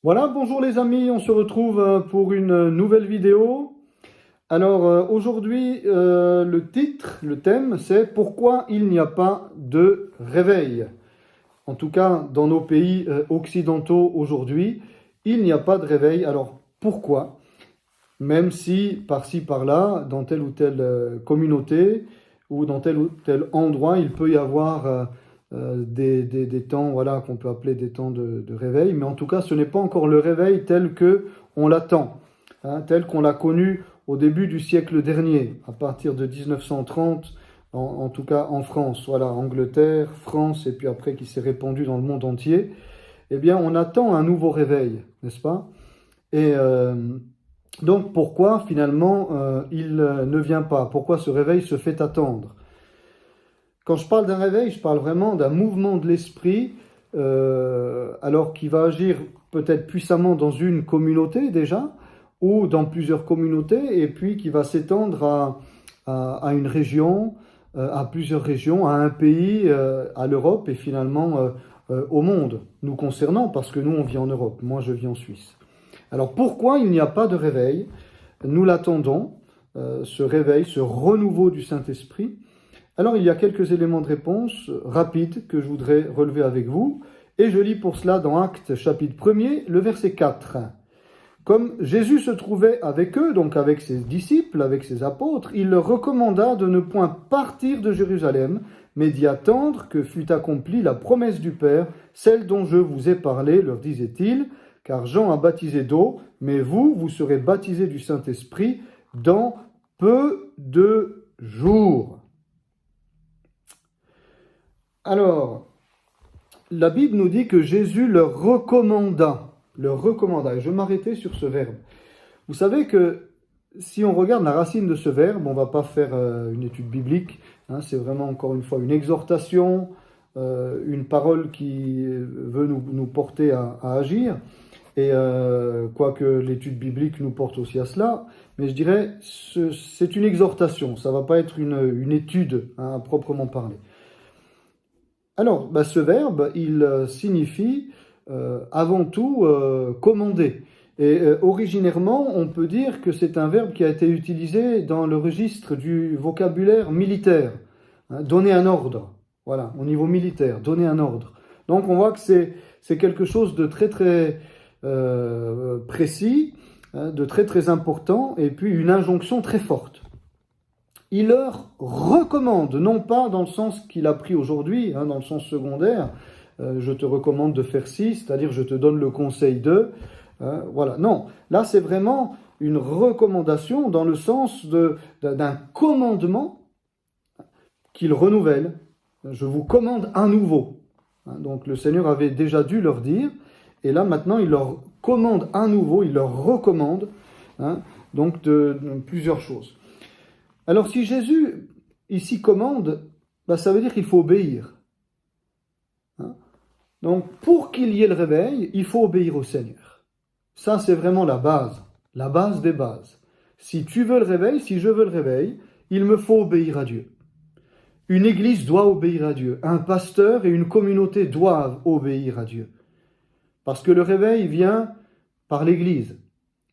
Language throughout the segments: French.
Voilà, bonjour les amis, on se retrouve pour une nouvelle vidéo. Alors aujourd'hui, le thème, c'est pourquoi il n'y a pas de réveil. En tout cas, dans nos pays occidentaux aujourd'hui, il n'y a pas de réveil. Alors pourquoi? Même si par-ci par-là, dans telle ou telle communauté ou dans tel ou tel endroit, il peut y avoir des temps, voilà, qu'on peut appeler des temps de réveil, mais en tout cas, ce n'est pas encore le réveil tel que on l'attend, hein, tel qu'on l'a connu au début du siècle dernier, à partir de 1930, en tout cas en France, voilà, Angleterre, France, et puis après qui s'est répandu dans le monde entier. Eh bien, on attend un nouveau réveil, n'est-ce pas? Et donc, pourquoi finalement il ne vient pas? Pourquoi ce réveil se fait attendre? Quand je parle d'un réveil, je parle vraiment d'un mouvement de l'esprit, alors qui va agir peut-être puissamment dans une communauté déjà, ou dans plusieurs communautés, et puis qui va s'étendre à une région, à plusieurs régions, à un pays, à l'Europe, et finalement au monde, nous concernant, parce que nous, on vit en Europe, moi je vis en Suisse. Alors pourquoi il n'y a pas de réveil? Nous l'attendons, ce réveil, ce renouveau du Saint-Esprit. Alors il y a quelques éléments de réponse rapides que je voudrais relever avec vous, et je lis pour cela dans Actes chapitre 1er, le verset 4. Comme Jésus se trouvait avec eux, donc avec ses disciples, avec ses apôtres, il leur recommanda de ne point partir de Jérusalem, mais d'y attendre que fût accomplie la promesse du Père, celle dont je vous ai parlé, leur disait-il, car Jean a baptisé d'eau, mais vous, vous serez baptisés du Saint-Esprit dans peu de jours. Alors, la Bible nous dit que Jésus leur recommanda. Et je m'arrêtais sur ce verbe. Vous savez que si on regarde la racine de ce verbe, on ne va pas faire une étude biblique, hein, c'est vraiment encore une fois une exhortation, une parole qui veut nous porter à agir. Et quoique l'étude biblique nous porte aussi à cela, mais je dirais c'est une exhortation, ça ne va pas être une étude hein, à proprement parler. Alors, ce verbe, il signifie avant tout commander. Et originairement, on peut dire que c'est un verbe qui a été utilisé dans le registre du vocabulaire militaire. Hein, donner un ordre, voilà, au niveau militaire, donner un ordre. Donc on voit que c'est quelque chose de très très précis, hein, de très très important, et puis une injonction très forte. Il leur recommande, non pas dans le sens qu'il a pris aujourd'hui, hein, dans le sens secondaire, je te recommande de faire ci, c'est-à-dire je te donne le conseil de, voilà. Non, là c'est vraiment une recommandation dans le sens d'un commandement qu'il renouvelle. Je vous commande à nouveau. Hein, donc le Seigneur avait déjà dû leur dire, et là maintenant il leur commande à nouveau, il leur recommande, hein, donc de plusieurs choses. Alors si Jésus ici commande, ça veut dire qu'il faut obéir. Hein? Donc pour qu'il y ait le réveil, il faut obéir au Seigneur. Ça c'est vraiment la base des bases. Si tu veux le réveil, si je veux le réveil, il me faut obéir à Dieu. Une église doit obéir à Dieu. Un pasteur et une communauté doivent obéir à Dieu. Parce que le réveil vient par l'église.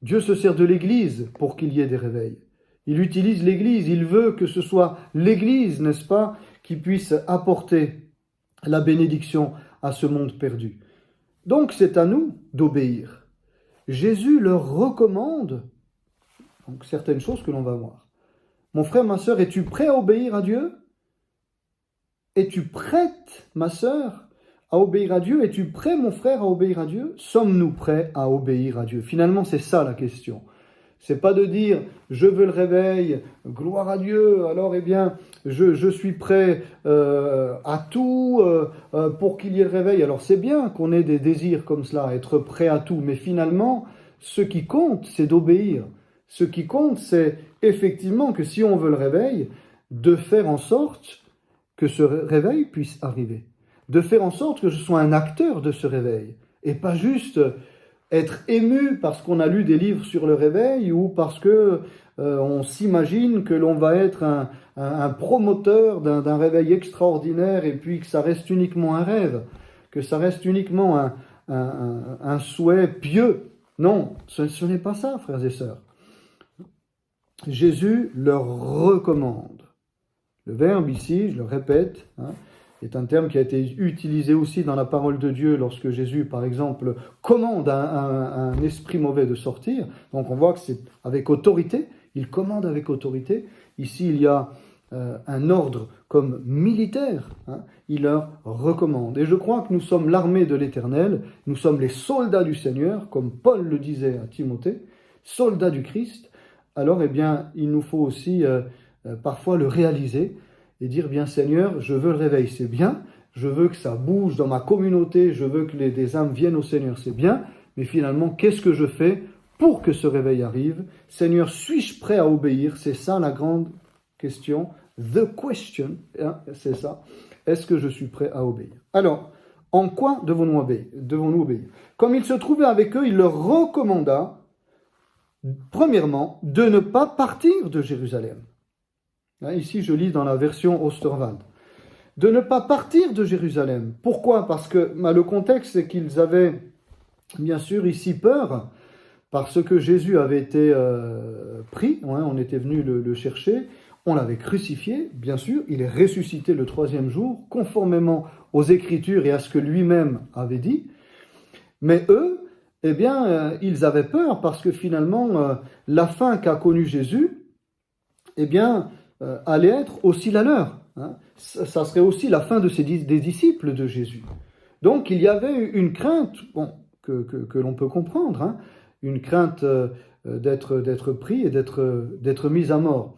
Dieu se sert de l'église pour qu'il y ait des réveils. Il utilise l'Église, il veut que ce soit l'Église, n'est-ce pas, qui puisse apporter la bénédiction à ce monde perdu. Donc c'est à nous d'obéir. Jésus leur recommande donc, certaines choses que l'on va voir. Mon frère, ma sœur, es-tu prêt à obéir à Dieu? Es-tu prête, ma sœur, à obéir à Dieu? Es-tu prêt, mon frère, à obéir à Dieu? Sommes-nous prêts à obéir à Dieu? Finalement, c'est ça la question. C'est pas de dire je veux le réveil, gloire à Dieu, alors eh bien je suis prêt à tout pour qu'il y ait le réveil. Alors c'est bien qu'on ait des désirs comme cela, être prêt à tout, mais finalement ce qui compte c'est d'obéir. Ce qui compte c'est effectivement que si on veut le réveil, de faire en sorte que ce réveil puisse arriver. De faire en sorte que je sois un acteur de ce réveil et pas juste être ému parce qu'on a lu des livres sur le réveil ou parce que on s'imagine que l'on va être un promoteur d'un réveil extraordinaire et puis que ça reste uniquement un rêve, que ça reste uniquement un souhait pieux. Non, ce n'est pas ça, frères et sœurs. Jésus leur recommande. Le verbe ici, je le répète, est un terme qui a été utilisé aussi dans la parole de Dieu lorsque Jésus, par exemple, commande à un esprit mauvais de sortir. Donc on voit que c'est avec autorité, il commande avec autorité. Ici, il y a un ordre comme militaire, il leur recommande. Et je crois que nous sommes l'armée de l'Éternel, nous sommes les soldats du Seigneur, comme Paul le disait à Timothée, soldats du Christ. Alors, eh bien, il nous faut aussi parfois le réaliser et dire, bien Seigneur, je veux le réveil, c'est bien, je veux que ça bouge dans ma communauté, je veux que des âmes viennent au Seigneur, c'est bien, mais finalement, qu'est-ce que je fais pour que ce réveil arrive? Seigneur, suis-je prêt à obéir? C'est ça la grande question, the question, c'est ça. Est-ce que je suis prêt à obéir? Alors, en quoi devons-nous obéir? Comme il se trouvait avec eux, il leur recommanda, premièrement, de ne pas partir de Jérusalem. Ici, je lis dans la version Osterwald. De ne pas partir de Jérusalem. Pourquoi? Parce que le contexte, c'est qu'ils avaient, bien sûr, ici peur, parce que Jésus avait été pris, on était venu le chercher, on l'avait crucifié, bien sûr, il est ressuscité le 3e jour, conformément aux Écritures et à ce que lui-même avait dit. Mais eux, eh bien, ils avaient peur parce que finalement, la fin qu'a connue Jésus, eh bien, allait être aussi la leur. Ça serait aussi la fin des disciples de Jésus. Donc, il y avait une crainte, que l'on peut comprendre, une crainte d'être pris et d'être mis à mort.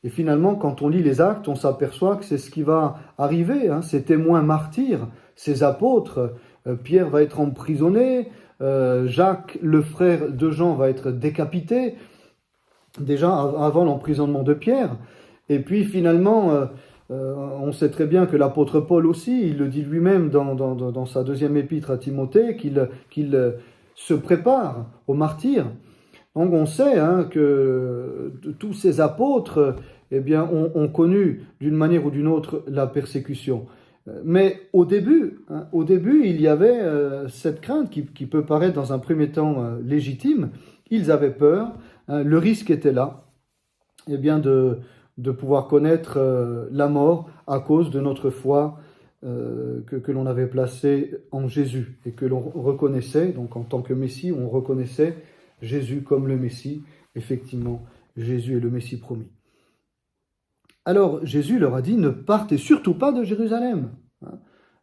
Et finalement, quand on lit les Actes, on s'aperçoit que c'est ce qui va arriver. Ces témoins martyrs, ces apôtres, Pierre va être emprisonné, Jacques, le frère de Jean, va être décapité, déjà avant l'emprisonnement de Pierre. Et puis finalement, on sait très bien que l'apôtre Paul aussi, il le dit lui-même dans sa 2e épître à Timothée, qu'il se prépare au martyre. Donc on sait que tous ces apôtres eh bien, ont connu d'une manière ou d'une autre la persécution. Mais au début, il y avait cette crainte qui peut paraître dans un premier temps légitime. Ils avaient peur, le risque était là, eh bien de pouvoir connaître la mort à cause de notre foi que l'on avait placée en Jésus et que l'on reconnaissait, donc en tant que Messie, on reconnaissait Jésus comme le Messie. Effectivement, Jésus est le Messie promis. Alors Jésus leur a dit, ne partez surtout pas de Jérusalem.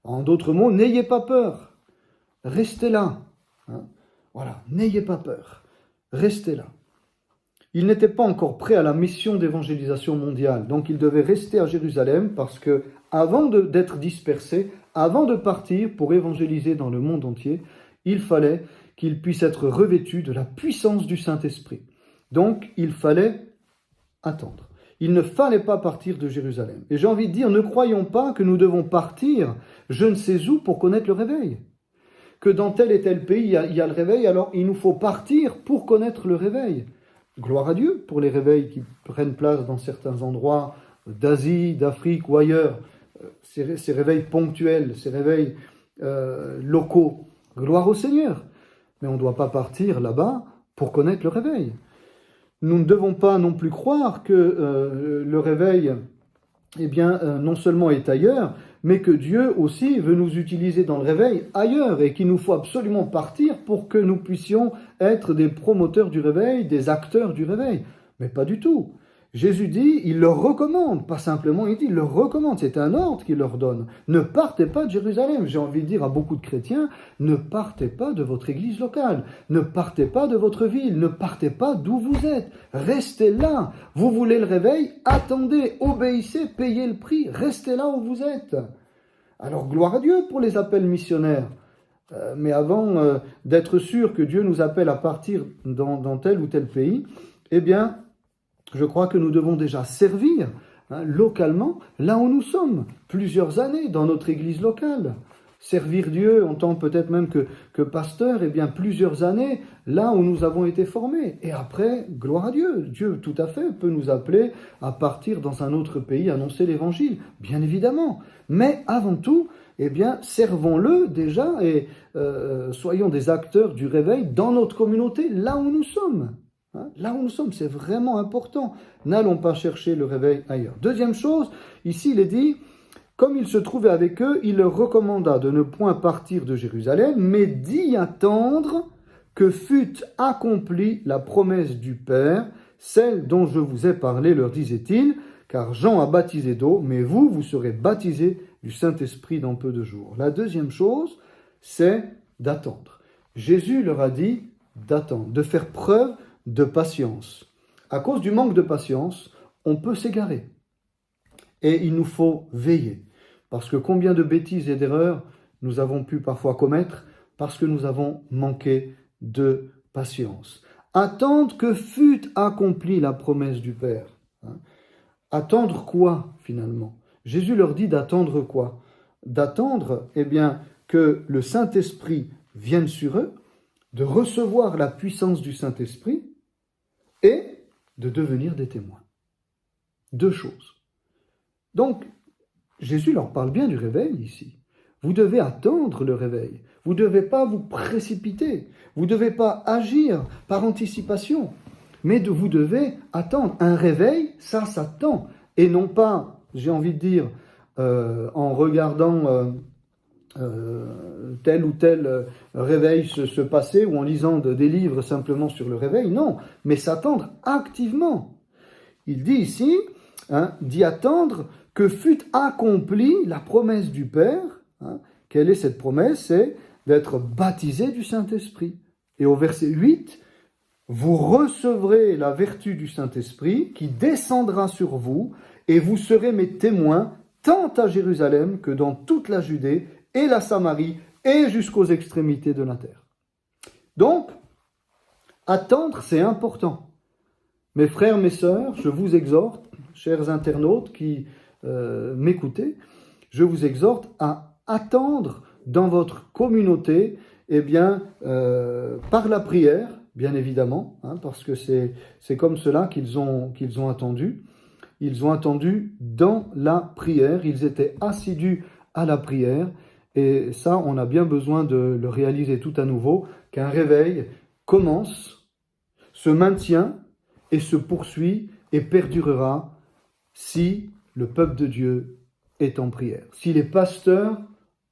En d'autres mots, n'ayez pas peur, restez là. Voilà, n'ayez pas peur, restez là. Ils n'étaient pas encore prêts à la mission d'évangélisation mondiale, donc ils devaient rester à Jérusalem parce que, avant d'être dispersés, avant de partir pour évangéliser dans le monde entier, il fallait qu'ils puissent être revêtus de la puissance du Saint-Esprit. Donc, il fallait attendre. Il ne fallait pas partir de Jérusalem. Et j'ai envie de dire, ne croyons pas que nous devons partir je ne sais où pour connaître le réveil. Que dans tel et tel pays, il y a le réveil, alors il nous faut partir pour connaître le réveil. Gloire à Dieu pour les réveils qui prennent place dans certains endroits d'Asie, d'Afrique ou ailleurs. Ces réveils ponctuels, ces réveils locaux. Gloire au Seigneur. Mais on ne doit pas partir là-bas pour connaître le réveil. Nous ne devons pas non plus croire que le réveil, eh bien, non seulement est ailleurs, mais que Dieu aussi veut nous utiliser dans le réveil ailleurs et qu'il nous faut absolument partir pour que nous puissions être des promoteurs du réveil, des acteurs du réveil. Mais pas du tout. Jésus dit, il leur recommande, pas simplement il dit, il leur recommande, c'est un ordre qu'il leur donne. Ne partez pas de Jérusalem. J'ai envie de dire à beaucoup de chrétiens, ne partez pas de votre église locale, ne partez pas de votre ville, ne partez pas d'où vous êtes. Restez là. Vous voulez le réveil? Attendez, obéissez, payez le prix, restez là où vous êtes. Alors gloire à Dieu pour les appels missionnaires. Mais avant d'être sûr que Dieu nous appelle à partir dans tel ou tel pays, eh bien, je crois que nous devons déjà servir localement, là où nous sommes, plusieurs années dans notre église locale. Servir Dieu en tant peut-être même que pasteur, eh bien plusieurs années là où nous avons été formés. Et après, gloire à Dieu, Dieu tout à fait peut nous appeler à partir dans un autre pays, annoncer l'évangile, bien évidemment. Mais avant tout, eh bien, servons-le déjà et soyons des acteurs du réveil dans notre communauté, là où nous sommes. Hein, là où nous sommes, c'est vraiment important. N'allons pas chercher le réveil ailleurs. Deuxième chose, ici il est dit, comme il se trouvait avec eux, il leur recommanda de ne point partir de Jérusalem, mais d'y attendre que fût accomplie la promesse du Père, celle dont je vous ai parlé, leur disait-il, car Jean a baptisé d'eau, mais vous, vous serez baptisés du Saint-Esprit dans peu de jours. La deuxième chose, c'est d'attendre. Jésus leur a dit d'attendre, de faire preuve de patience. À cause du manque de patience, on peut s'égarer. Et il nous faut veiller. Parce que combien de bêtises et d'erreurs nous avons pu parfois commettre parce que nous avons manqué de patience. Attendre que fût accomplie la promesse du Père. Attendre quoi, finalement? Jésus leur dit d'attendre quoi? D'attendre, eh bien, que le Saint-Esprit vienne sur eux, de recevoir la puissance du Saint-Esprit et de devenir des témoins. Deux choses. Donc, Jésus leur parle bien du réveil ici. Vous devez attendre le réveil. Vous ne devez pas vous précipiter. Vous ne devez pas agir par anticipation. Mais vous devez attendre. Un réveil, ça s'attend. Et non pas, j'ai envie de dire, en regardant tel ou tel réveil se passer ou en lisant des livres simplement sur le réveil. Non, mais s'attendre activement. Il dit ici, d'y attendre que fût accomplie la promesse du Père. Quelle est cette promesse? C'est d'être baptisé du Saint-Esprit. Et au verset 8, vous recevrez la vertu du Saint-Esprit qui descendra sur vous et vous serez mes témoins tant à Jérusalem que dans toute la Judée et la Samarie et jusqu'aux extrémités de la terre. Donc, attendre, c'est important. Mes frères, mes sœurs, je vous exhorte, chers internautes qui m'écoutez, je vous exhorte à attendre dans votre communauté, eh bien, par la prière, bien évidemment, parce que c'est comme cela qu'ils ont attendu. Ils ont attendu dans la prière, ils étaient assidus à la prière, et ça, on a bien besoin de le réaliser tout à nouveau, qu'un réveil commence, se maintient et se poursuit et perdurera si le peuple de Dieu est en prière, si les pasteurs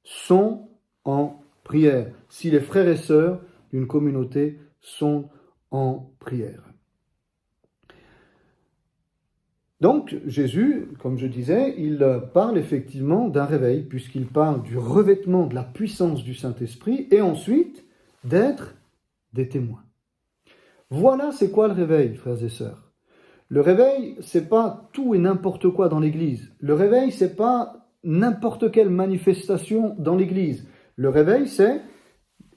sont en prière, si les frères et sœurs d'une communauté sont en prière. Donc, Jésus, comme je disais, il parle effectivement d'un réveil, puisqu'il parle du revêtement de la puissance du Saint-Esprit, et ensuite d'être des témoins. Voilà c'est quoi le réveil, frères et sœurs. Le réveil, c'est pas tout et n'importe quoi dans l'Église. Le réveil, c'est pas n'importe quelle manifestation dans l'Église. Le réveil, c'est,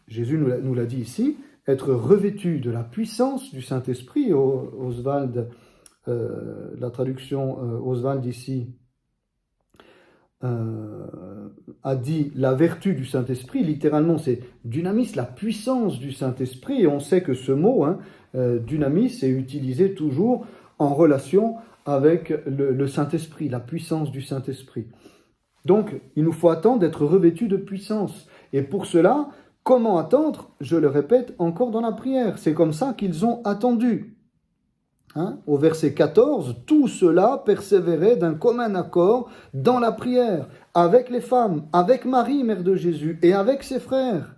Jésus nous l'a dit ici, être revêtu de la puissance du Saint-Esprit. Oswald, la traduction Oswald ici a dit la vertu du Saint-Esprit. Littéralement, c'est dynamis, la puissance du Saint-Esprit. Et on sait que ce mot, dynamis, est utilisé toujours en relation avec le Saint-Esprit, la puissance du Saint-Esprit. Donc, il nous faut attendre d'être revêtus de puissance. Et pour cela, comment attendre? Je le répète encore dans la prière. C'est comme ça qu'ils ont attendu. Au verset 14, tout cela persévérait d'un commun accord dans la prière, avec les femmes, avec Marie, mère de Jésus, et avec ses frères.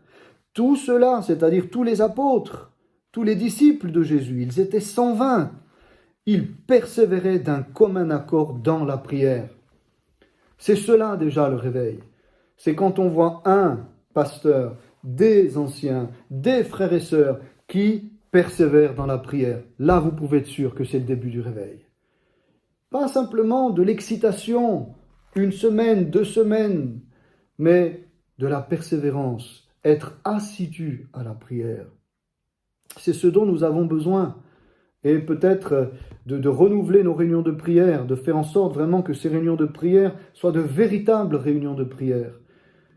Tout cela, c'est-à-dire tous les apôtres, tous les disciples de Jésus, ils étaient 120. Ils persévéraient d'un commun accord dans la prière. C'est cela déjà le réveil. C'est quand on voit un pasteur, des anciens, des frères et sœurs qui persévèrent dans la prière. Là, vous pouvez être sûr que c'est le début du réveil. Pas simplement de l'excitation, 1 semaine, 2 semaines, mais de la persévérance, être assidu à la prière. C'est ce dont nous avons besoin. Et peut-être de renouveler nos réunions de prière, de faire en sorte vraiment que ces réunions de prière soient de véritables réunions de prière.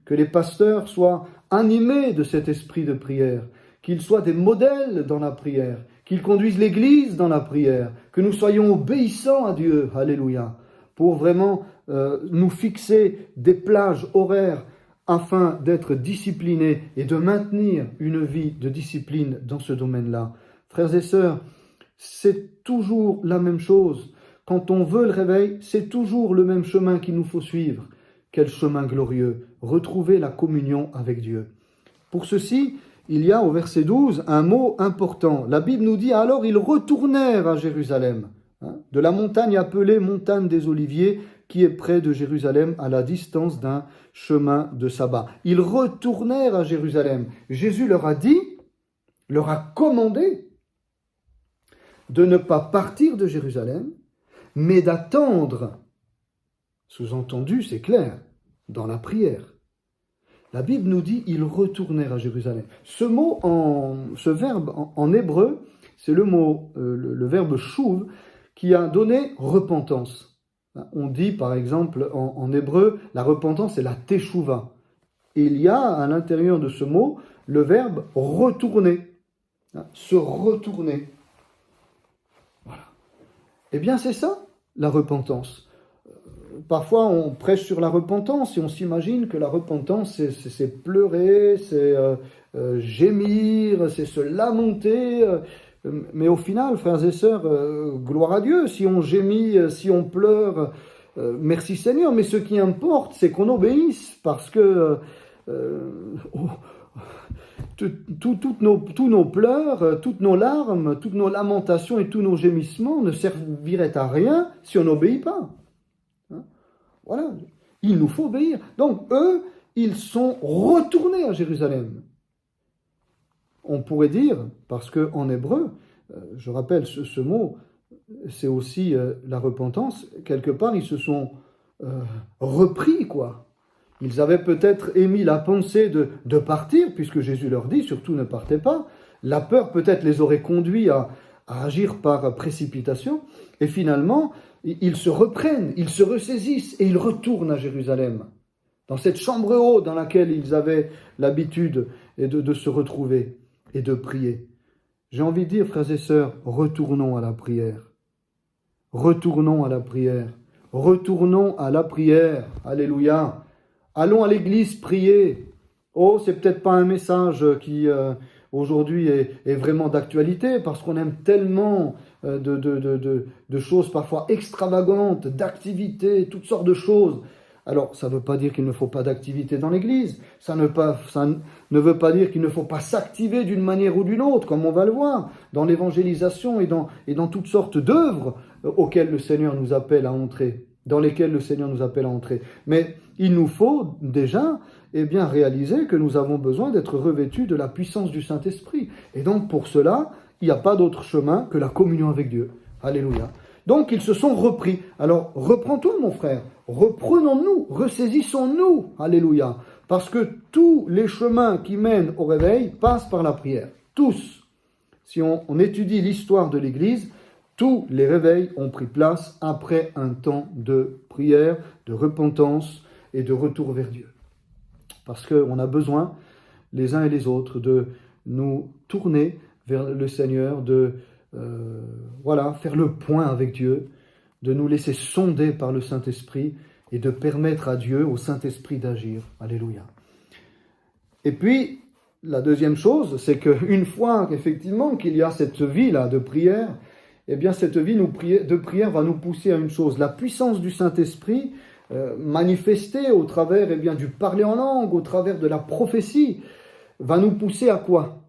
Que les pasteurs soient animés de cet esprit de prière, qu'ils soient des modèles dans la prière, qu'ils conduisent l'Église dans la prière, que nous soyons obéissants à Dieu, alléluia, pour vraiment nous fixer des plages horaires afin d'être discipliné et de maintenir une vie de discipline dans ce domaine-là. Frères et sœurs, c'est toujours la même chose. Quand on veut le réveil, c'est toujours le même chemin qu'il nous faut suivre. Quel chemin glorieux! Retrouver la communion avec Dieu. Pour ceci, il y a au verset 12 un mot important. La Bible nous dit « Alors ils retournèrent à Jérusalem ». De la montagne appelée montagne des Oliviers, qui est près de Jérusalem, à la distance d'un chemin de sabbat. Ils retournèrent à Jérusalem. Jésus leur a dit, leur a commandé de ne pas partir de Jérusalem, mais d'attendre. Sous-entendu, c'est clair, dans la prière. La Bible nous dit, ils retournèrent à Jérusalem. Ce verbe en hébreu, c'est le verbe chouv, qui a donné repentance. On dit par exemple en hébreu, la repentance c'est la teshuva. Et il y a à l'intérieur de ce mot le verbe retourner. Se retourner. Voilà. Eh bien c'est ça, la repentance. Parfois on prêche sur la repentance et on s'imagine que la repentance c'est pleurer, c'est gémir, c'est se lamenter. Mais au final, frères et sœurs, gloire à Dieu, si on gémit, si on pleure, merci Seigneur, mais ce qui importe, c'est qu'on obéisse, parce que tous nos pleurs, toutes nos larmes, toutes nos lamentations et tous nos gémissements ne serviraient à rien si on n'obéit pas. Voilà, il nous faut obéir. Donc eux, ils sont retournés à Jérusalem. On pourrait dire, parce qu'en hébreu, je rappelle ce mot, c'est aussi la repentance, quelque part ils se sont repris, quoi. Ils avaient peut-être émis la pensée de partir, puisque Jésus leur dit, surtout ne partez pas. La peur peut-être les aurait conduits à agir par précipitation, et finalement, ils se reprennent, ils se ressaisissent, et ils retournent à Jérusalem, dans cette chambre haute dans laquelle ils avaient l'habitude de se retrouver et de prier. J'ai envie de dire, frères et sœurs, retournons à la prière. Retournons à la prière. Retournons à la prière. Alléluia. Allons à l'église prier. Oh, c'est peut-être pas un message qui aujourd'hui est vraiment d'actualité, parce qu'on aime tellement de choses parfois extravagantes, d'activités, toutes sortes de choses. Alors, ça ne veut pas dire qu'il ne faut pas d'activité dans l'Église. Ça ne veut pas dire qu'il ne faut pas s'activer d'une manière ou d'une autre, comme on va le voir, dans l'évangélisation et dans toutes sortes d'œuvres auxquelles le Seigneur nous appelle à entrer, dans lesquelles le Seigneur nous appelle à entrer. Mais il nous faut déjà réaliser que nous avons besoin d'être revêtus de la puissance du Saint-Esprit. Et donc, pour cela, il n'y a pas d'autre chemin que la communion avec Dieu. Alléluia. Donc, ils se sont repris. Alors, reprends-toi, mon frère. Reprenons-nous, ressaisissons-nous. Alléluia. Parce que tous les chemins qui mènent au réveil passent par la prière. Tous. Si on étudie l'histoire de l'Église, tous les réveils ont pris place après un temps de prière, de repentance et de retour vers Dieu. Parce qu'on a besoin, les uns et les autres, de nous tourner vers le Seigneur, de faire le point avec Dieu, de nous laisser sonder par le Saint-Esprit et de permettre à Dieu, au Saint-Esprit d'agir. Alléluia. Et puis, la deuxième chose, c'est qu'une fois qu'effectivement qu'il y a cette vie-là de prière, cette vie de prière va nous pousser à une chose, la puissance du Saint-Esprit manifestée au travers du parler en langue, au travers de la prophétie, va nous pousser à quoi ?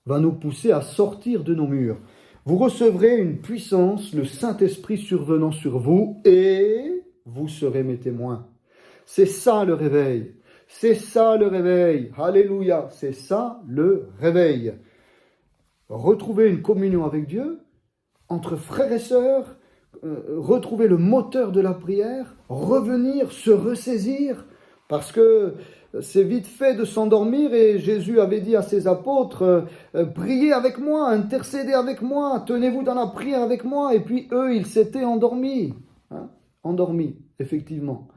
Va nous pousser à sortir de nos murs. Vous recevrez une puissance, le Saint-Esprit survenant sur vous, et vous serez mes témoins. C'est ça le réveil. C'est ça le réveil. Alléluia. C'est ça le réveil. Retrouver une communion avec Dieu, entre frères et sœurs, retrouver le moteur de la prière, revenir, se ressaisir, parce que c'est vite fait de s'endormir, et Jésus avait dit à ses apôtres, priez avec moi, intercédez avec moi, tenez-vous dans la prière avec moi, et puis eux, ils s'étaient endormis. Endormis, effectivement.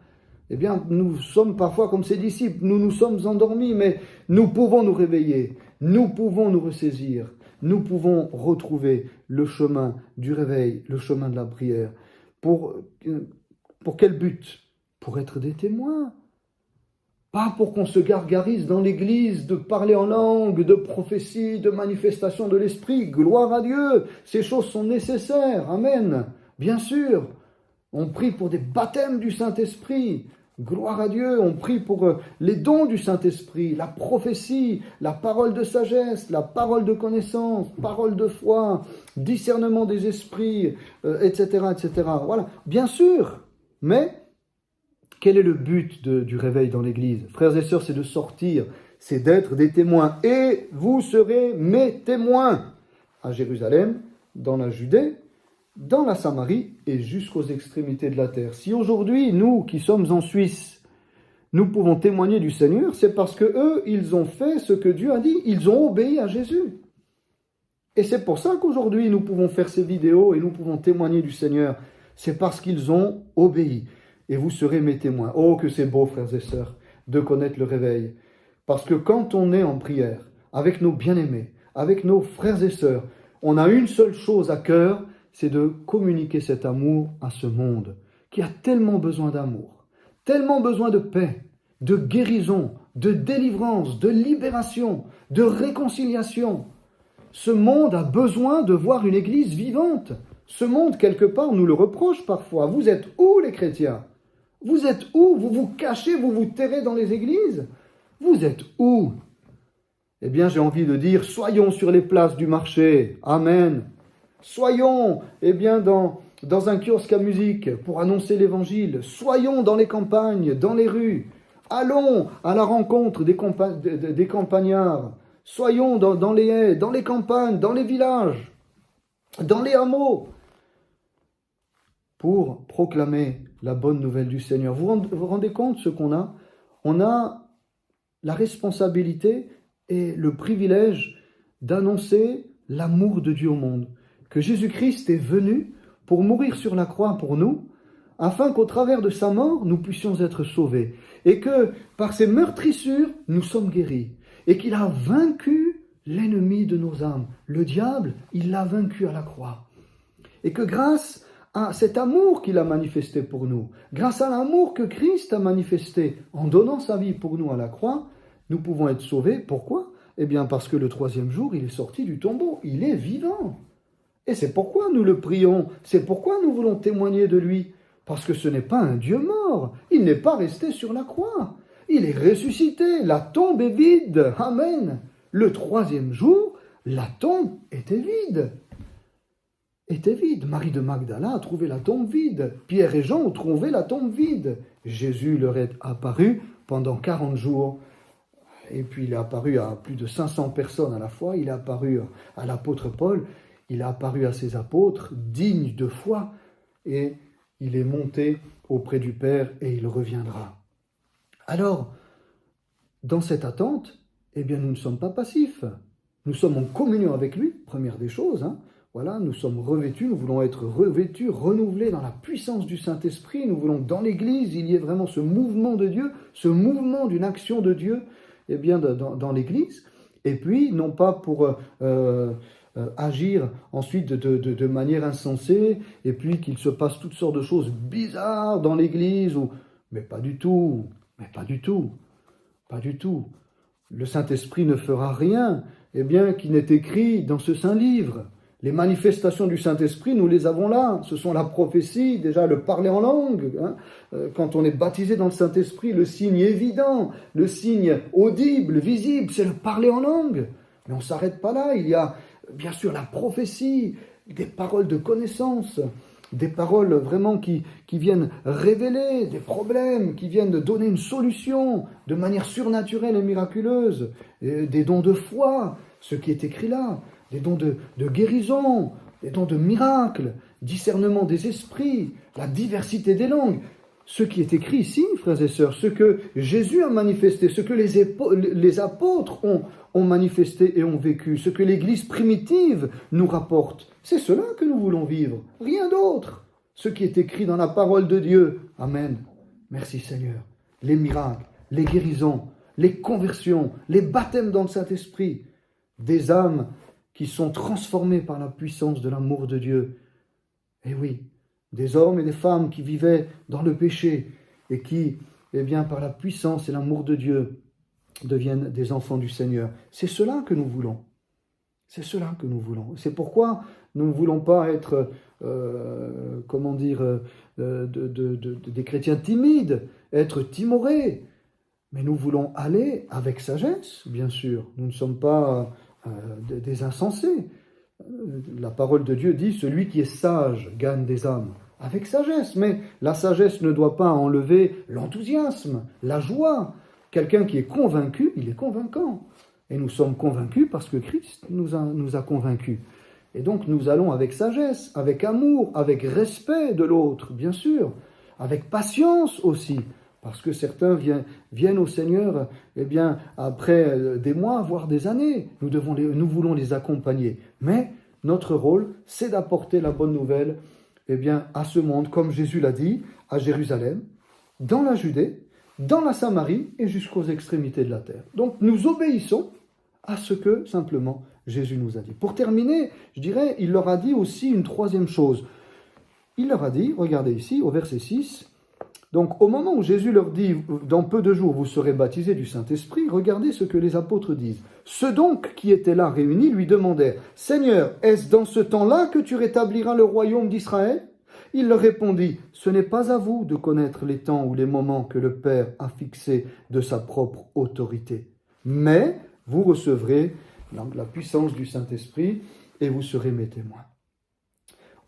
Nous sommes parfois comme ces disciples, nous nous sommes endormis, mais nous pouvons nous réveiller, nous pouvons nous ressaisir, nous pouvons retrouver le chemin du réveil, le chemin de la prière. Pour quel but ? Pour être des témoins. Pas pour qu'on se gargarise dans l'église de parler en langue, de prophétie, de manifestation de l'esprit. Gloire à Dieu. Ces choses sont nécessaires. Amen. Bien sûr. On prie pour des baptêmes du Saint-Esprit. Gloire à Dieu. On prie pour les dons du Saint-Esprit, la prophétie, la parole de sagesse, la parole de connaissance, parole de foi, discernement des esprits, etc., etc. Voilà. Bien sûr. Mais quel est le but du réveil dans l'Église? Frères et sœurs, c'est de sortir, c'est d'être des témoins. Et vous serez mes témoins à Jérusalem, dans la Judée, dans la Samarie et jusqu'aux extrémités de la terre. Si aujourd'hui, nous qui sommes en Suisse, nous pouvons témoigner du Seigneur, c'est parce que eux, ils ont fait ce que Dieu a dit, ils ont obéi à Jésus. Et c'est pour ça qu'aujourd'hui, nous pouvons faire ces vidéos et nous pouvons témoigner du Seigneur. C'est parce qu'ils ont obéi. Et vous serez mes témoins. Oh, que c'est beau, frères et sœurs, de connaître le réveil. Parce que quand on est en prière, avec nos bien-aimés, avec nos frères et sœurs, on a une seule chose à cœur, c'est de communiquer cet amour à ce monde, qui a tellement besoin d'amour, tellement besoin de paix, de guérison, de délivrance, de libération, de réconciliation. Ce monde a besoin de voir une église vivante. Ce monde, quelque part, nous le reproche parfois. Vous êtes où, les chrétiens? Vous êtes où? Vous vous cachez, vous vous terrez dans les églises? Vous êtes où? Eh bien, j'ai envie de dire, soyons sur les places du marché. Amen. Soyons, eh bien, dans un kiosque à musique pour annoncer l'évangile. Soyons dans les campagnes, dans les rues. Allons à la rencontre des campagnards. Soyons dans les haies, dans les campagnes, dans les villages, dans les hameaux, pour proclamer la bonne nouvelle du Seigneur. Vous vous rendez compte ce qu'on a? On a la responsabilité et le privilège d'annoncer l'amour de Dieu au monde. Que Jésus-Christ est venu pour mourir sur la croix pour nous, afin qu'au travers de sa mort, nous puissions être sauvés. Et que par ses meurtrissures, nous sommes guéris. Et qu'il a vaincu l'ennemi de nos âmes. Le diable, il l'a vaincu à la croix. Et que grâce à cet amour qu'il a manifesté pour nous, grâce à l'amour que Christ a manifesté en donnant sa vie pour nous à la croix, nous pouvons être sauvés. Pourquoi? Eh bien parce que le troisième jour, il est sorti du tombeau. Il est vivant. Et c'est pourquoi nous le prions. C'est pourquoi nous voulons témoigner de lui. Parce que ce n'est pas un Dieu mort. Il n'est pas resté sur la croix. Il est ressuscité. La tombe est vide. Amen. Le troisième jour, la tombe était vide. Marie de Magdala a trouvé la tombe vide. Pierre et Jean ont trouvé la tombe vide. Jésus leur est apparu pendant 40 jours. Et puis il est apparu à plus de 500 personnes à la fois. Il est apparu à l'apôtre Paul. Il est apparu à ses apôtres, dignes de foi. Et il est monté auprès du Père et il reviendra. Alors, dans cette attente, eh bien, nous ne sommes pas passifs. Nous sommes en communion avec lui, première des choses. Voilà, nous sommes revêtus, nous voulons être revêtus, renouvelés dans la puissance du Saint-Esprit. Nous voulons que dans l'Église, il y ait vraiment ce mouvement de Dieu, ce mouvement d'une action de Dieu, eh bien, dans l'Église. Et puis, non pas pour agir ensuite de manière insensée, et puis qu'il se passe toutes sortes de choses bizarres dans l'Église, mais pas du tout, pas du tout. Le Saint-Esprit ne fera rien, eh bien, qui n'est écrit dans ce saint livre. Les manifestations du Saint-Esprit, nous les avons là. Ce sont la prophétie, déjà le parler en langue. Quand on est baptisé dans le Saint-Esprit, le signe évident, le signe audible, visible, c'est le parler en langue. Mais on ne s'arrête pas là. Il y a bien sûr la prophétie, des paroles de connaissance, des paroles vraiment qui viennent révéler des problèmes, qui viennent donner une solution de manière surnaturelle et miraculeuse, et des dons de foi, ce qui est écrit là, des dons de guérison, des dons de miracles, discernement des esprits, la diversité des langues. Ce qui est écrit ici, frères et sœurs, ce que Jésus a manifesté, ce que les apôtres ont manifesté et ont vécu, ce que l'Église primitive nous rapporte, c'est cela que nous voulons vivre, rien d'autre. Ce qui est écrit dans la parole de Dieu. Amen. Merci Seigneur. Les miracles, les guérisons, les conversions, les baptêmes dans le Saint-Esprit, des âmes qui sont transformées par la puissance de l'amour de Dieu. Eh oui, des hommes et des femmes qui vivaient dans le péché et qui eh bien, par la puissance et l'amour de Dieu, deviennent des enfants du Seigneur. C'est cela que nous voulons. C'est cela que nous voulons. C'est pourquoi nous ne voulons pas être, des chrétiens timides, être timorés. Mais nous voulons aller avec sagesse, bien sûr. Nous ne sommes pas des insensés. La parole de Dieu dit « Celui qui est sage gagne des âmes ». Avec sagesse, mais la sagesse ne doit pas enlever l'enthousiasme, la joie. Quelqu'un qui est convaincu, il est convaincant. Et nous sommes convaincus parce que Christ nous a convaincus. Et donc nous allons avec sagesse, avec amour, avec respect de l'autre, bien sûr, avec patience aussi, parce que certains viennent au Seigneur, eh bien, après des mois, voire des années. Nous voulons les accompagner. Mais notre rôle, c'est d'apporter la bonne nouvelle, eh bien, à ce monde, comme Jésus l'a dit, à Jérusalem, dans la Judée, dans la Samarie et jusqu'aux extrémités de la terre. Donc nous obéissons à ce que simplement Jésus nous a dit. Pour terminer, je dirais, il leur a dit aussi une troisième chose. Il leur a dit, regardez ici, au verset 6, donc au moment où Jésus leur dit, dans peu de jours vous serez baptisés du Saint-Esprit, regardez ce que les apôtres disent. Ceux donc qui étaient là réunis lui demandèrent, « Seigneur, est-ce dans ce temps-là que tu rétabliras le royaume d'Israël ?» Il leur répondit, « Ce n'est pas à vous de connaître les temps ou les moments que le Père a fixés de sa propre autorité. Mais vous recevrez la puissance du Saint-Esprit et vous serez mes témoins. »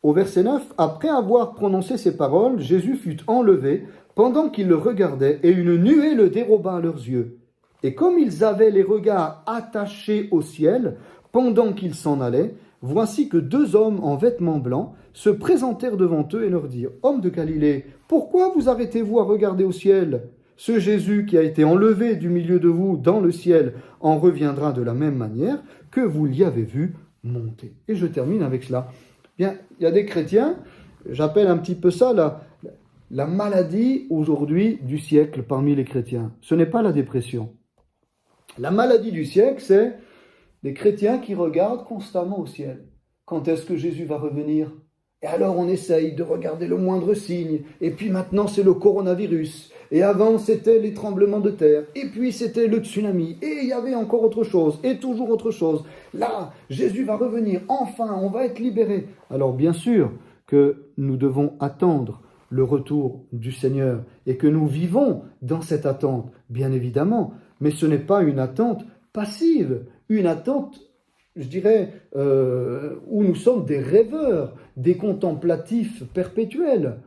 Au verset 9, après avoir prononcé ces paroles, Jésus fut enlevé pendant qu'ils le regardaient et une nuée le déroba à leurs yeux. Et comme ils avaient les regards attachés au ciel pendant qu'ils s'en allaient, voici que deux hommes en vêtements blancs se présentèrent devant eux et leur dirent « Hommes de Galilée, pourquoi vous arrêtez-vous à regarder au ciel ? Ce Jésus qui a été enlevé du milieu de vous dans le ciel en reviendra de la même manière que vous l'y avez vu monter. » Et je termine avec cela. Bien, il y a des chrétiens, j'appelle un petit peu ça la maladie aujourd'hui du siècle parmi les chrétiens. Ce n'est pas la dépression. La maladie du siècle, c'est des chrétiens qui regardent constamment au ciel. Quand est-ce que Jésus va revenir ? Et alors on essaye de regarder le moindre signe. Et puis maintenant c'est le coronavirus. Et avant c'était les tremblements de terre. Et puis c'était le tsunami. Et il y avait encore autre chose. Et toujours autre chose. Là, Jésus va revenir. Enfin, on va être libérés. Alors bien sûr que nous devons attendre le retour du Seigneur. Et que nous vivons dans cette attente, bien évidemment. Mais ce n'est pas une attente passive. Une attente, je dirais, où nous sommes des rêveurs, des contemplatifs perpétuels.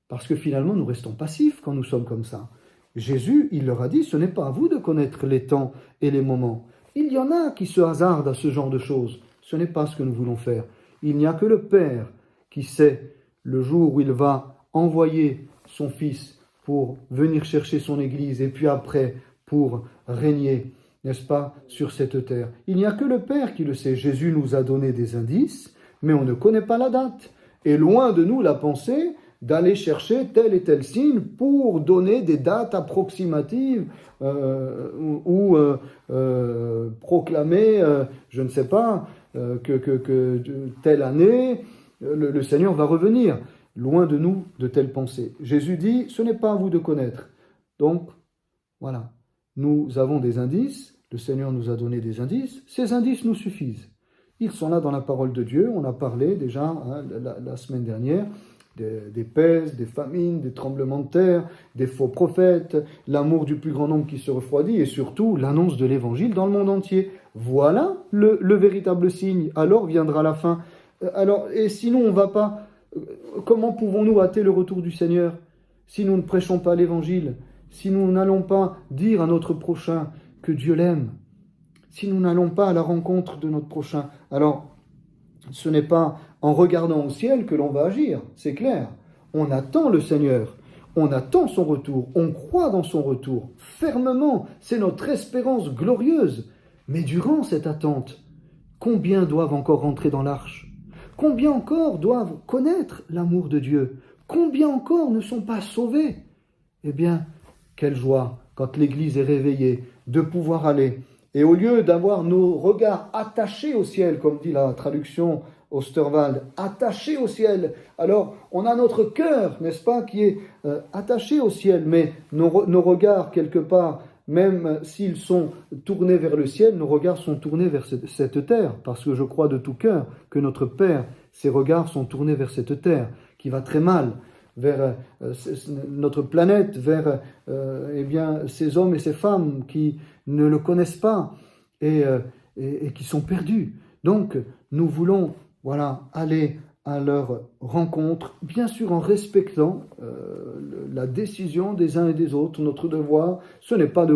Parce que finalement, nous restons passifs quand nous sommes comme ça. Jésus, il leur a dit, ce n'est pas à vous de connaître les temps et les moments. Il y en a qui se hasardent à ce genre de choses. Ce n'est pas ce que nous voulons faire. Il n'y a que le Père qui sait le jour où il va envoyer son Fils pour venir chercher son Église et puis après pour régner, n'est-ce pas, sur cette terre. Il n'y a que le Père qui le sait. Jésus nous a donné des indices, mais on ne connaît pas la date. Et loin de nous la pensée d'aller chercher tel et tel signe pour donner des dates approximatives ou proclamer, je ne sais pas, que telle année, le Seigneur va revenir. Loin de nous de telles pensées. Jésus dit, ce n'est pas à vous de connaître. Donc, voilà. Nous avons des indices, le Seigneur nous a donné des indices, ces indices nous suffisent. Ils sont là dans la parole de Dieu, on a parlé déjà la semaine dernière, des pestes, des famines, des tremblements de terre, des faux prophètes, l'amour du plus grand nombre qui se refroidit et surtout l'annonce de l'évangile dans le monde entier. Voilà le véritable signe, alors viendra la fin. Alors, et sinon on ne va pas, comment pouvons-nous hâter le retour du Seigneur si nous ne prêchons pas l'évangile ? Si nous n'allons pas dire à notre prochain que Dieu l'aime, si nous n'allons pas à la rencontre de notre prochain, alors ce n'est pas en regardant au ciel que l'on va agir, c'est clair. On attend le Seigneur, on attend son retour, on croit dans son retour, fermement, c'est notre espérance glorieuse. Mais durant cette attente, combien doivent encore rentrer dans l'arche ? Combien encore doivent connaître l'amour de Dieu ? Combien encore ne sont pas sauvés ? Eh bien, quelle joie, quand l'Église est réveillée, de pouvoir aller. Et au lieu d'avoir nos regards attachés au ciel, comme dit la traduction Osterwald, attaché au ciel. Alors, on a notre cœur, n'est-ce pas, qui est attaché au ciel, mais nos regards, quelque part, même s'ils sont tournés vers le ciel, nos regards sont tournés vers cette terre, parce que je crois de tout cœur que notre Père, ses regards sont tournés vers cette terre, qui va très mal, vers notre planète, vers eh bien, ces hommes et ces femmes qui ne le connaissent pas et qui sont perdus. Donc, nous voulons aller à leur rencontre, bien sûr en respectant la décision des uns et des autres. Notre devoir, ce n'est pas de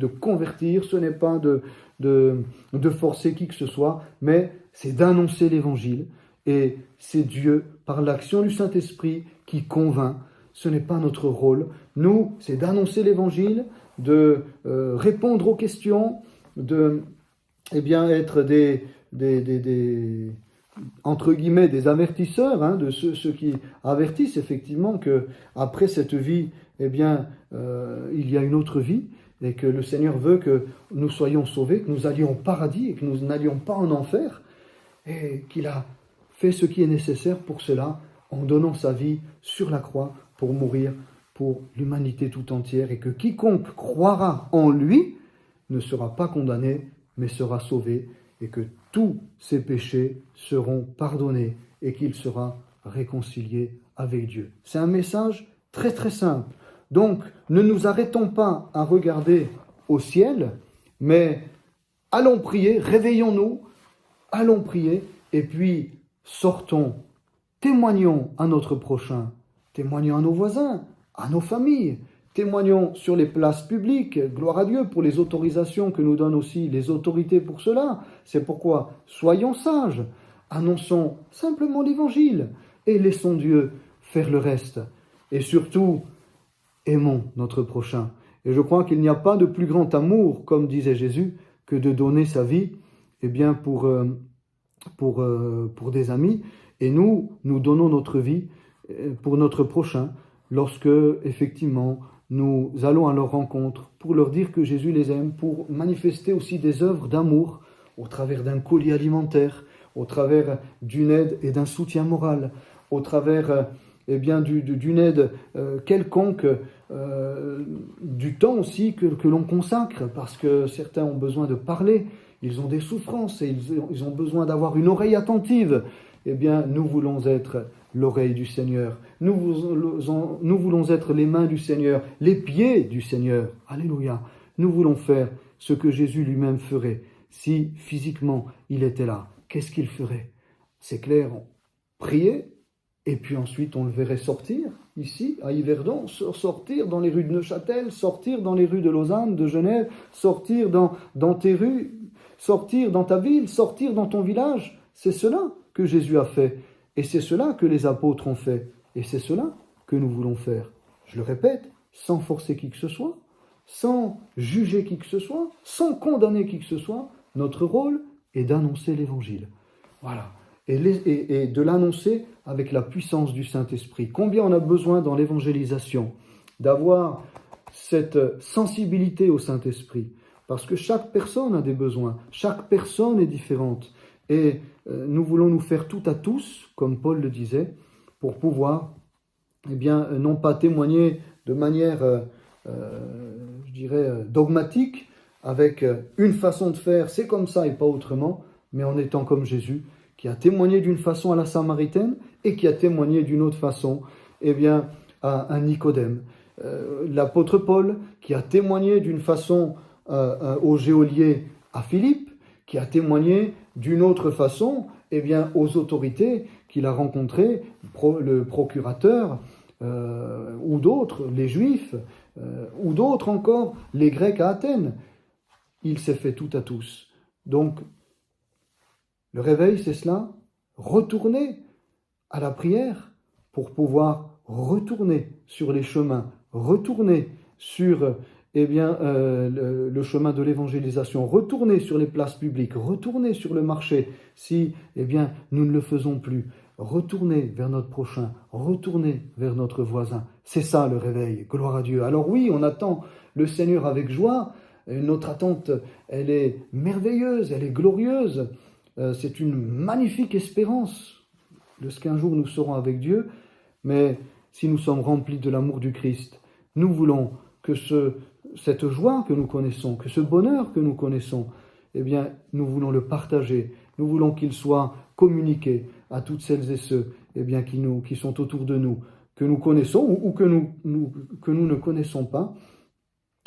convertir, ce n'est pas de forcer qui que ce soit, mais c'est d'annoncer l'Évangile. Et c'est Dieu, par l'action du Saint-Esprit, qui convainc. Ce n'est pas notre rôle. Nous, c'est d'annoncer l'Évangile, de répondre aux questions, de être entre guillemets, des avertisseurs, de ceux qui avertissent effectivement que après cette vie, il y a une autre vie, et que le Seigneur veut que nous soyons sauvés, que nous allions au paradis et que nous n'allions pas en enfer, et qu'il a fait ce qui est nécessaire pour cela, en donnant sa vie sur la croix pour mourir pour l'humanité tout entière, et que quiconque croira en lui ne sera pas condamné, mais sera sauvé, et que tous ses péchés seront pardonnés et qu'il sera réconcilié avec Dieu. C'est un message très très simple. Donc, ne nous arrêtons pas à regarder au ciel, mais allons prier, réveillons-nous, allons prier, et puis sortons, témoignons à notre prochain, témoignons à nos voisins, à nos familles, témoignons sur les places publiques, gloire à Dieu pour les autorisations que nous donnent aussi les autorités pour cela. C'est pourquoi soyons sages, annonçons simplement l'Évangile et laissons Dieu faire le reste. Et surtout, aimons notre prochain. Et je crois qu'il n'y a pas de plus grand amour, comme disait Jésus, que de donner sa vie pour des amis. Et nous donnons notre vie pour notre prochain lorsque, effectivement, nous allons à leur rencontre pour leur dire que Jésus les aime, pour manifester aussi des œuvres d'amour au travers d'un colis alimentaire, au travers d'une aide et d'un soutien moral, au travers d'une aide quelconque, du temps aussi que l'on consacre, parce que certains ont besoin de parler, ils ont des souffrances et ils ont besoin d'avoir une oreille attentive. Eh bien, nous voulons être l'oreille du Seigneur. Nous voulons être les mains du Seigneur, les pieds du Seigneur. Alléluia. Nous voulons faire ce que Jésus lui-même ferait. Si physiquement il était là, qu'est-ce qu'il ferait? C'est clair, prier, et puis ensuite on le verrait sortir, ici, à Yverdon, sortir dans les rues de Neuchâtel, sortir dans les rues de Lausanne, de Genève, sortir dans tes rues, sortir dans ta ville, sortir dans ton village. C'est cela que Jésus a fait. Et c'est cela que les apôtres ont fait. Et c'est cela que nous voulons faire. Je le répète, sans forcer qui que ce soit, sans juger qui que ce soit, sans condamner qui que ce soit. Notre rôle est d'annoncer l'Évangile. Voilà. Et de l'annoncer avec la puissance du Saint-Esprit. Combien on a besoin dans l'évangélisation d'avoir cette sensibilité au Saint-Esprit. Parce que chaque personne a des besoins. Chaque personne est différente. Et nous voulons nous faire tout à tous, comme Paul le disait, pour pouvoir, non pas témoigner de manière, dogmatique, avec une façon de faire, c'est comme ça et pas autrement, mais en étant comme Jésus, qui a témoigné d'une façon à la Samaritaine et qui a témoigné d'une autre façon, à un Nicodème. L'apôtre Paul, qui a témoigné d'une façon au geôlier à Philippe, qui a témoigné d'une autre façon aux autorités qu'il a rencontrées, le procurateur, ou d'autres, les Juifs, ou d'autres encore, les Grecs à Athènes. Il s'est fait tout à tous. Donc, le réveil, c'est cela, retourner à la prière pour pouvoir retourner sur les chemins, retourner sur le chemin de l'évangélisation, retourner sur les places publiques, retourner sur le marché, si nous ne le faisons plus, retourner vers notre prochain, retourner vers notre voisin. C'est ça le réveil, gloire à Dieu. Alors oui, on attend le Seigneur avec joie, notre attente, elle est merveilleuse, elle est glorieuse, c'est une magnifique espérance de ce qu'un jour nous serons avec Dieu, mais si nous sommes remplis de l'amour du Christ, nous voulons que cette joie que nous connaissons, que ce bonheur que nous connaissons, eh bien, nous voulons le partager, nous voulons qu'il soit communiqué à toutes celles et ceux eh bien, qui sont autour de nous, que nous connaissons ou que nous ne connaissons pas.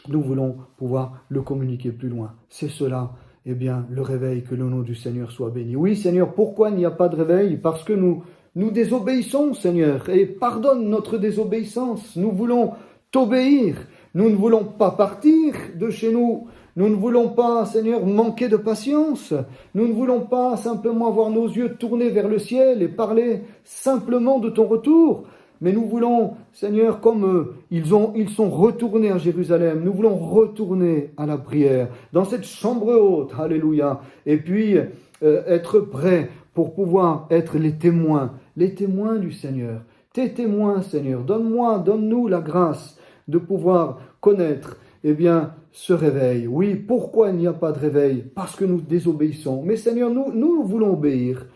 Nous voulons pouvoir le communiquer plus loin. C'est cela, eh bien, le réveil, que le nom du Seigneur soit béni. Oui, Seigneur, pourquoi il n'y a pas de réveil? Parce que nous désobéissons, Seigneur, et pardonne notre désobéissance. Nous voulons t'obéir. Nous ne voulons pas partir de chez nous. Nous ne voulons pas, Seigneur, manquer de patience. Nous ne voulons pas simplement avoir nos yeux tournés vers le ciel et parler simplement de ton retour. Mais nous voulons, Seigneur, comme ils sont retournés à Jérusalem, nous voulons retourner à la prière, dans cette chambre haute, alléluia, et puis être prêts pour pouvoir être les témoins du Seigneur. Tes témoins, Seigneur, donne-nous la grâce de pouvoir connaître, eh bien, ce réveil. Oui, pourquoi il n'y a pas de réveil? Parce que nous désobéissons. Mais Seigneur, nous voulons obéir.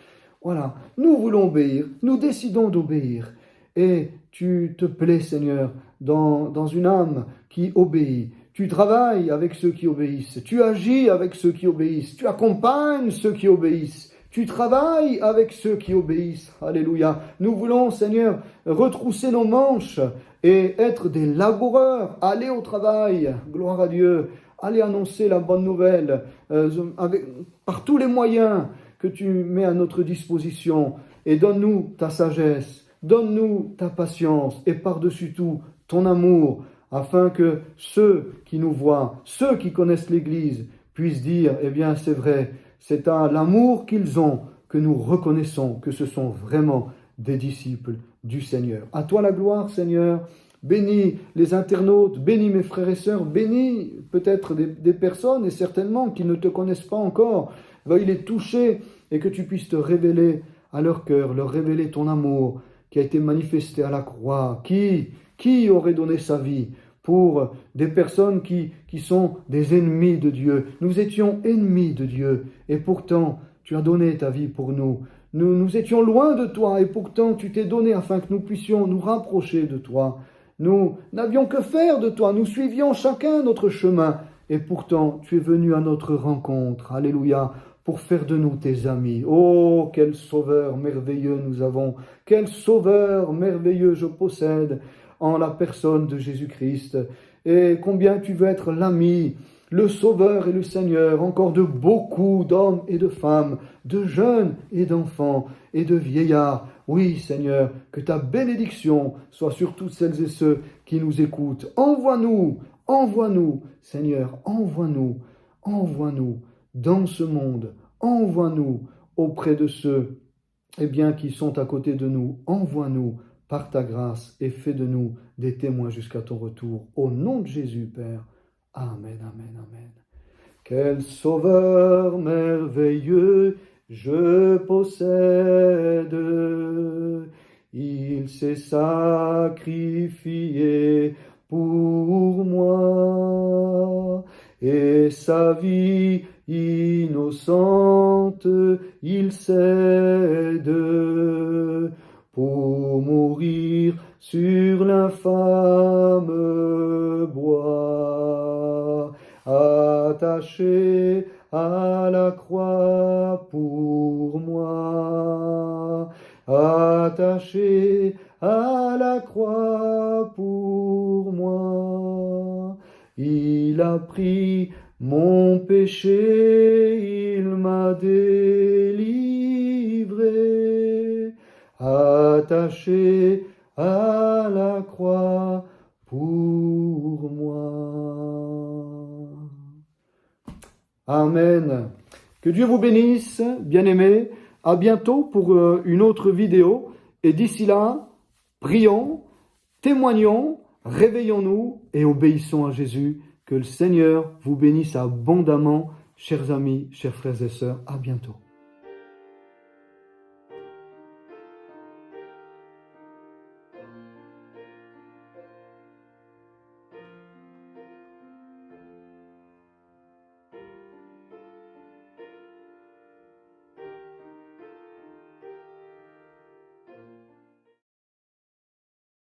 Voilà, nous voulons obéir, nous décidons d'obéir. Et tu te plais, Seigneur, dans une âme qui obéit. Tu travailles avec ceux qui obéissent. Tu agis avec ceux qui obéissent. Tu accompagnes ceux qui obéissent. Tu travailles avec ceux qui obéissent. Alléluia. Nous voulons, Seigneur, retrousser nos manches et être des laboureurs. Aller au travail. Gloire à Dieu. Aller annoncer la bonne nouvelle par tous les moyens que tu mets à notre disposition. Et donne-nous ta sagesse. Donne-nous ta patience et par-dessus tout ton amour, afin que ceux qui nous voient, ceux qui connaissent l'Église, puissent dire, eh bien c'est vrai, c'est à l'amour qu'ils ont que nous reconnaissons que ce sont vraiment des disciples du Seigneur. À toi la gloire, Seigneur. Bénis les internautes, bénis mes frères et sœurs, bénis peut-être des personnes et certainement qui ne te connaissent pas encore. Veuille les toucher et que tu puisses te révéler à leur cœur, leur révéler ton amour qui a été manifesté à la croix. Qui aurait donné sa vie pour des personnes qui sont des ennemis de Dieu? Nous étions ennemis de Dieu et pourtant tu as donné ta vie pour nous. Nous étions loin de toi et pourtant tu t'es donné afin que nous puissions nous rapprocher de toi. Nous n'avions que faire de toi, nous suivions chacun notre chemin et pourtant tu es venu à notre rencontre. Alléluia. Pour faire de nous tes amis. Oh, quel sauveur merveilleux nous avons, quel sauveur merveilleux je possède en la personne de Jésus-Christ. Et combien tu veux être l'ami, le sauveur et le Seigneur, encore de beaucoup d'hommes et de femmes, de jeunes et d'enfants et de vieillards. Oui, Seigneur, que ta bénédiction soit sur toutes celles et ceux qui nous écoutent. Envoie-nous, Seigneur, envoie-nous dans ce monde, envoie-nous auprès de ceux eh bien, qui sont à côté de nous, envoie-nous par ta grâce et fais de nous des témoins jusqu'à ton retour. Au nom de Jésus, Père. Amen, amen, amen. Quel sauveur merveilleux je possède, il s'est sacrifié pour moi, et sa vie innocente il cède pour mourir sur l'infâme bois, attaché à la croix pour moi, attaché à la croix pour moi. Il a pris mon péché, il m'a délivré, attaché à la croix pour moi. Amen. Que Dieu vous bénisse, bien-aimés. À bientôt pour une autre vidéo. Et d'ici là, prions, témoignons, réveillons-nous et obéissons à Jésus. Que le Seigneur vous bénisse abondamment, chers amis, chers frères et sœurs. À bientôt.